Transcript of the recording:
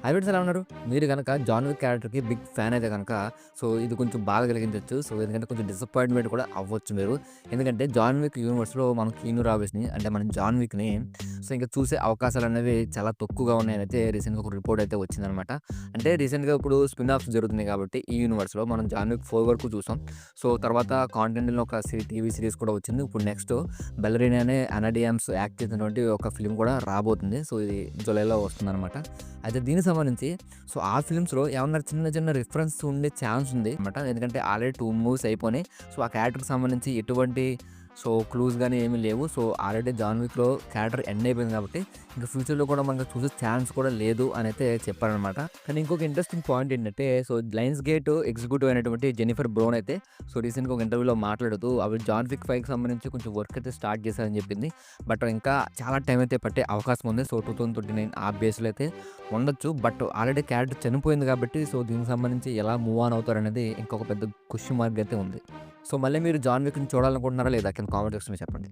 Hi friends, ఎలా ఉన్నారు? మీరు గనక 'జాన్ విక్' క్యారెక్టర్‌కి బిగ్ ఫ్యాన్ అయితే గనక ఇది కొంచెం బాగా కలిగించొచ్చు. ఎందుకంటే కొంచెం డిసప్పాయింట్‌మెంట్ కూడా అవ్వచ్చు మీరు. ఎందుకంటే 'జాన్ విక్' యూనివర్స్‌లో మనం కీను రావిస్‌ని అంటే మనం 'జాన్ విక్‌ని' ఇంక చూసే అవకాశాలనేవి చాలా తక్కువగా ఉన్నాయని అయితే రీసెంట్‌గా ఒక రిపోర్ట్ అయితే వచ్చిందనమాట. అంటే రీసెంట్‌గా ఇప్పుడు స్పిన్ ఆఫ్స్ జరుగుతున్నాయి కాబట్టి ఈ యూనివర్స్‌లో మనం 'జాన్ విక్ 4' వరకు చూసాం. తర్వాత కాంటినెంటల్ ఒక టీవీ సీరీస్ కూడా వచ్చింది. ఇప్పుడు నెక్స్ట్ బెల్లరీనా అనే అనా డియామ్స్ యాక్ట్ చేసినటువంటి ఒక ఫిల్మ్ కూడా రాబోతుంది. ఇది జూలైలో వస్తుందనమాట. అయితే దీనికి సంబంధించి ఆ ఫిల్మ్స్‌లో ఏమన్నా చిన్న చిన్న రిఫరెన్స్ ఉండే ఛాన్స్ ఉంది అనమాట. ఎందుకంటే ఆల్రెడీ 2 మూవీస్ అయిపోయినాయి. ఆ క్యారెక్టర్‌కి సంబంధించి ఎటువంటి క్లూస్ గాని ఏమి లేవు. ఆల్రెడీ 'జాన్ విక్‌లో' క్యారెక్టర్ ఎండ్ అయిపోయింది కాబట్టి ఇంక ఫ్యూచర్‌లో కూడా మనకు చూసే ఛాన్స్ కూడా లేదు అనైతే చెప్పారనమాట. కానీ ఇంకొక ఇంట్రెస్టింగ్ పాయింట్ ఏంటంటే లయన్స్ గేట్ ఎగ్జిక్యూటివ్ అయినటువంటి జెన్నిఫర్ బ్రౌన్ అయితే రీసెంట్‌గా ఒక ఇంటర్వ్యూలో మాట్లాడుతూ అవి 'జాన్ విక్ 5'కి సంబంధించి కొంచెం వర్క్ అయితే స్టార్ట్ చేశారని చెప్పింది. ఇంకా చాలా టైం అయితే పట్టే అవకాశం ఉంది. 2029 ఆ బేస్‌లో అయితే ఉండొచ్చు. ఆల్రెడీ క్యారెక్టర్ చనిపోయింది కాబట్టి దీనికి సంబంధించి ఎలా మూవ్ ఆన్ అవుతారనేది ఇంకొక పెద్ద క్వెషన్ మార్క్ అయితే ఉంది. మళ్ళీ మీరు 'జాన్ విక్‌ని' చూడాలనుకుంటున్నారా లేదా? కింద కామెంట్ సెక్షన్‌లో చెప్పండి.